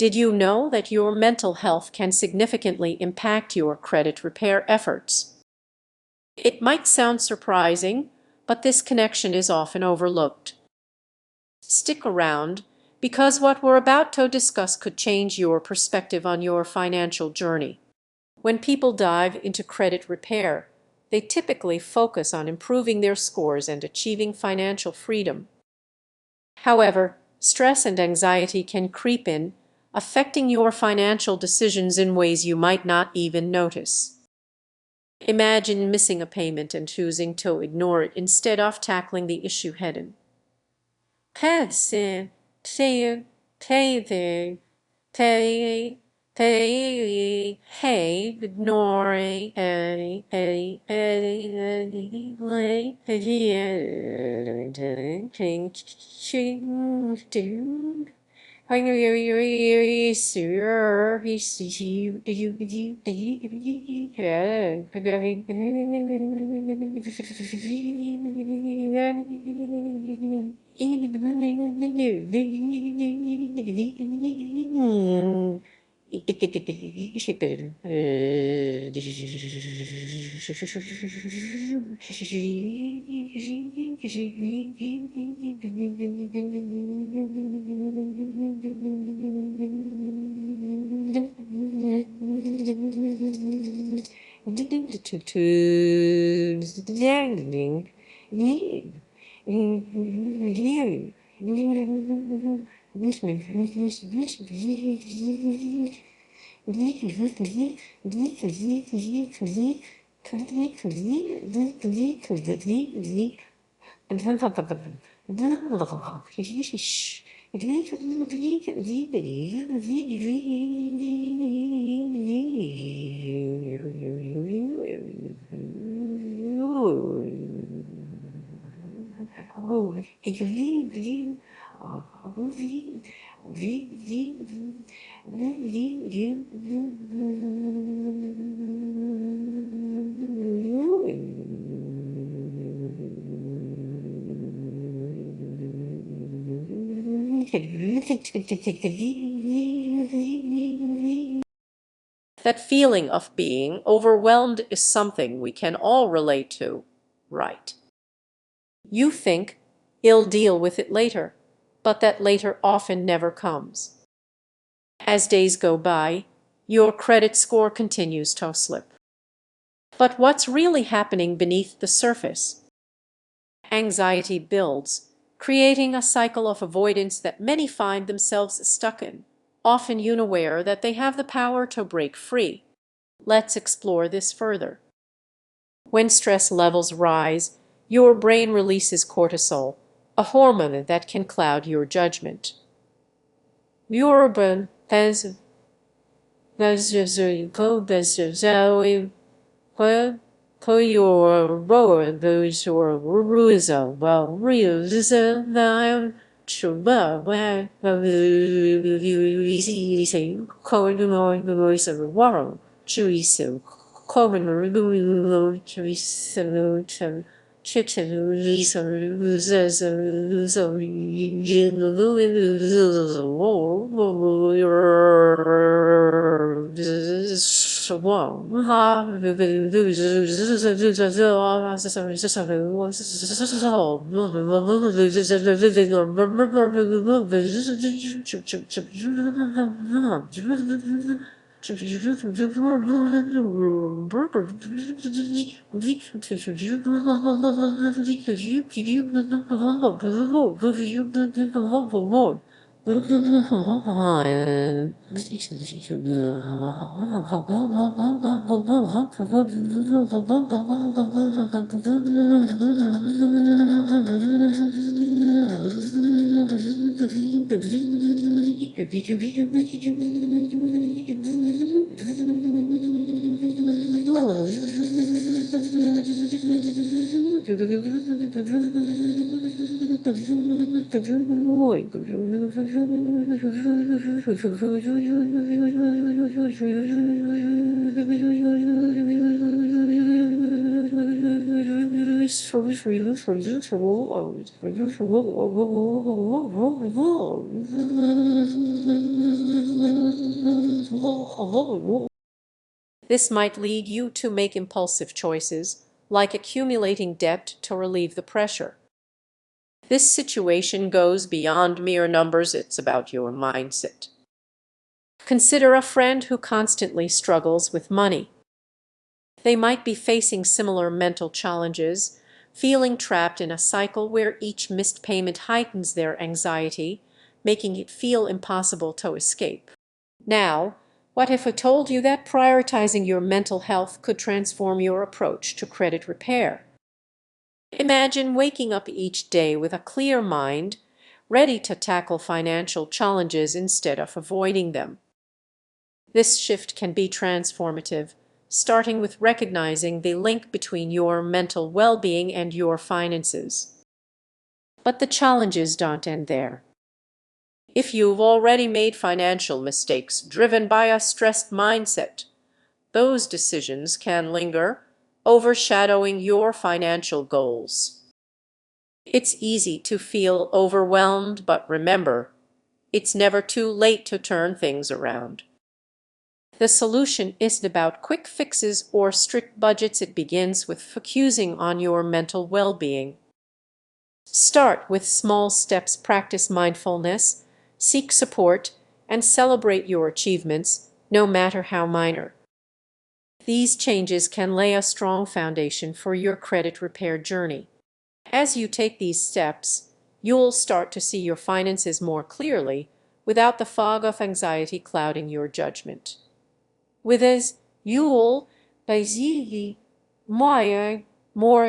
Did you know that your mental health can significantly impact your credit repair efforts? It might sound surprising, but this connection is often overlooked. Stick around, because what we're about to discuss could change your perspective on your financial journey. When people dive into credit repair, they typically focus on improving their scores and achieving financial freedom. However, stress and anxiety can creep in, affecting your financial decisions in ways you might not even notice. Imagine missing a payment and choosing to ignore it instead of tackling the issue head-on. Person, say, pay, pay, hey, ignore, That feeling of being overwhelmed is something we can all relate to, right? You think you'll deal with it later, but that later often never comes. As days go by, your credit score continues to slip. But what's really happening beneath the surface? Anxiety builds, creating a cycle of avoidance that many find themselves stuck in, often unaware that they have the power to break free. Let's explore this further. When stress levels rise, your brain releases cortisol, a hormone that can cloud your judgment. Your brain has your road those or rules well reels now This might lead you to make impulsive choices, like accumulating debt to relieve the pressure. This situation goes beyond mere numbers, it's about your mindset. Consider a friend who constantly struggles with money. They might be facing similar mental challenges, feeling trapped in a cycle where each missed payment heightens their anxiety, making it feel impossible to escape. Now, what if I told you that prioritizing your mental health could transform your approach to credit repair? Imagine waking up each day with a clear mind, ready to tackle financial challenges instead of avoiding them. This shift can be transformative, starting with recognizing the link between your mental well-being and your finances. But the challenges don't end there. If you've already made financial mistakes driven by a stressed mindset, those decisions can linger, overshadowing your financial goals. It's easy to feel overwhelmed, but remember, it's never too late to turn things around. The solution isn't about quick fixes or strict budgets, it begins with focusing on your mental well-being. Start with small steps, practice mindfulness, seek support, and celebrate your achievements, no matter how minor. These changes can lay a strong foundation for your credit repair journey. As you take these steps, you'll start to see your finances more clearly without the fog of anxiety clouding your judgment. With this, you'll basically more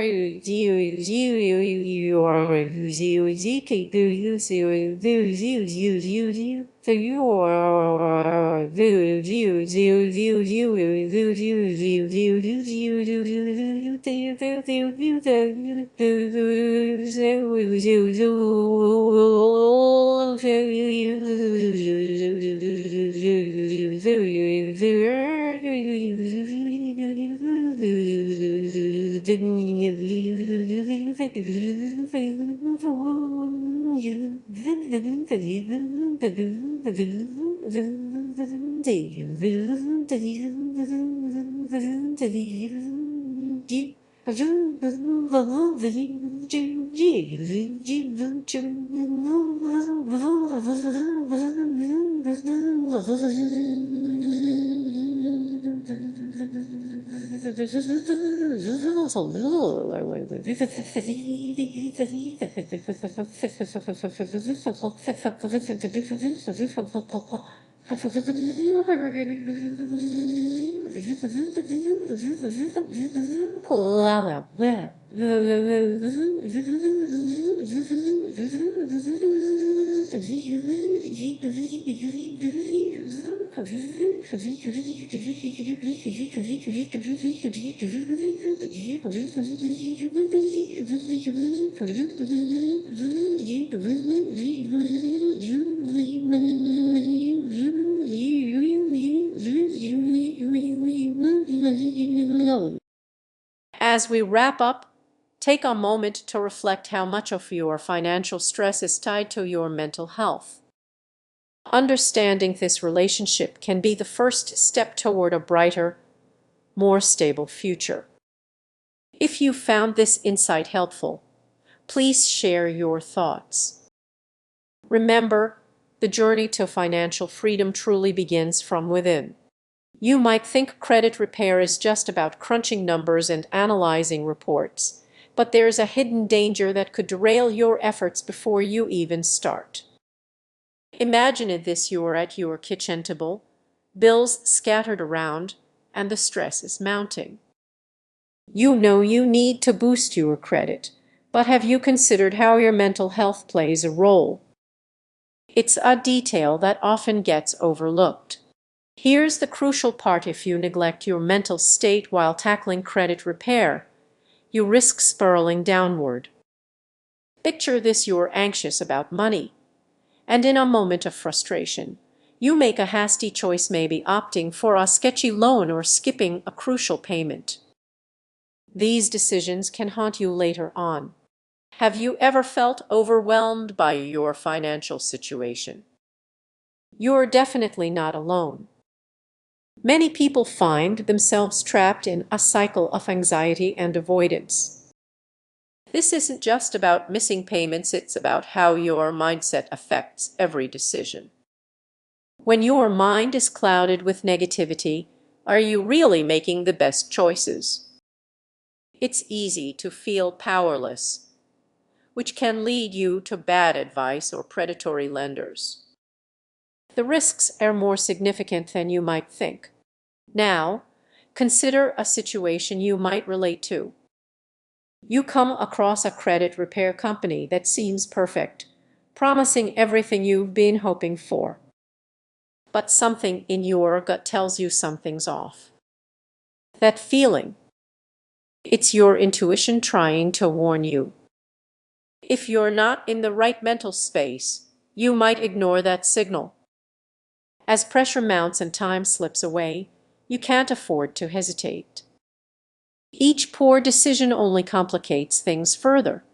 As we wrap up, take a moment to reflect how much of your financial stress is tied to your mental health. Understanding this relationship can be the first step toward a brighter, more stable future. If you found this insight helpful, please share your thoughts. Remember, the journey to financial freedom truly begins from within. You might think credit repair is just about crunching numbers and analyzing reports, but there's a hidden danger that could derail your efforts before you even start. Imagine this: you're at your kitchen table, bills scattered around, and the stress is mounting. You know you need to boost your credit, but have you considered how your mental health plays a role? It's a detail that often gets overlooked. Here's the crucial part: if you neglect your mental state while tackling credit repair, you risk spiraling downward. Picture this: you're anxious about money, and in a moment of frustration, you make a hasty choice, maybe opting for a sketchy loan or skipping a crucial payment. These decisions can haunt you later on. Have you ever felt overwhelmed by your financial situation? You're definitely not alone. Many people find themselves trapped in a cycle of anxiety and avoidance. This isn't just about missing payments, it's about how your mindset affects every decision. When your mind is clouded with negativity, are you really making the best choices? It's easy to feel powerless, which can lead you to bad advice or predatory lenders. The risks are more significant than you might think. Now, consider a situation you might relate to. You come across a credit repair company that seems perfect, promising everything you've been hoping for. But something in your gut tells you something's off. That feeling, it's your intuition trying to warn you. If you're not in the right mental space, you might ignore that signal. As pressure mounts and time slips away, you can't afford to hesitate. Each poor decision only complicates things further.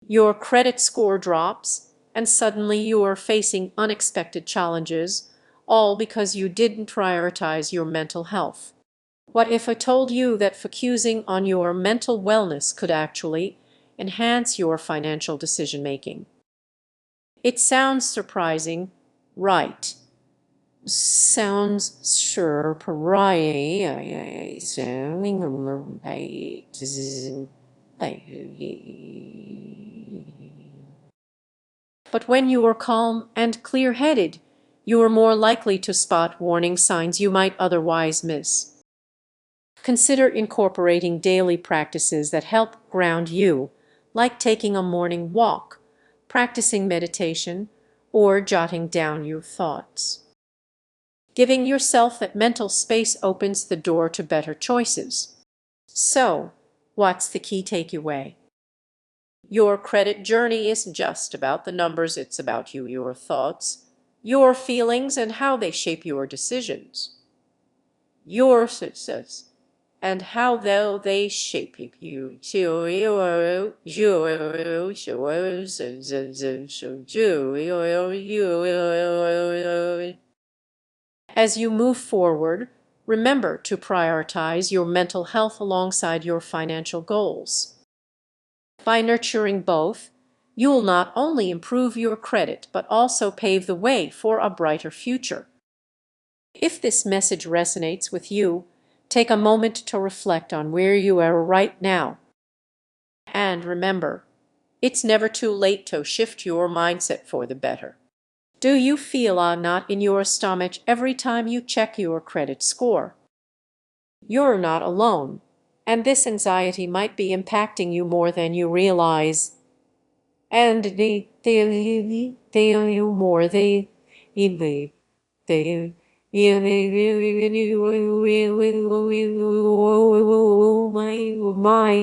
Your credit score drops, and suddenly you are facing unexpected challenges, all because you didn't prioritize your mental health. What if I told you that focusing on your mental wellness could actually enhance your financial decision-making? It sounds surprising, right? Sounds surprising. But when you are calm and clear-headed, you are more likely to spot warning signs you might otherwise miss. Consider incorporating daily practices that help ground you, like taking a morning walk, practicing meditation, or jotting down your thoughts. Giving yourself that mental space opens the door to better choices. So, what's the key takeaway? Your credit journey isn't just about the numbers, it's about you, your thoughts, your feelings, and how they shape your decisions. Your success and how though they shape you. As you move forward, remember to prioritize your mental health alongside your financial goals. By nurturing both, you'll not only improve your credit but also pave the way for a brighter future. If this message resonates with you, take a moment to reflect on where you are right now. And remember, it's never too late to shift your mindset for the better. Do you feel a knot in your stomach every time you check your credit score? You're not alone, and this anxiety might be impacting you more than you realize. And you more they my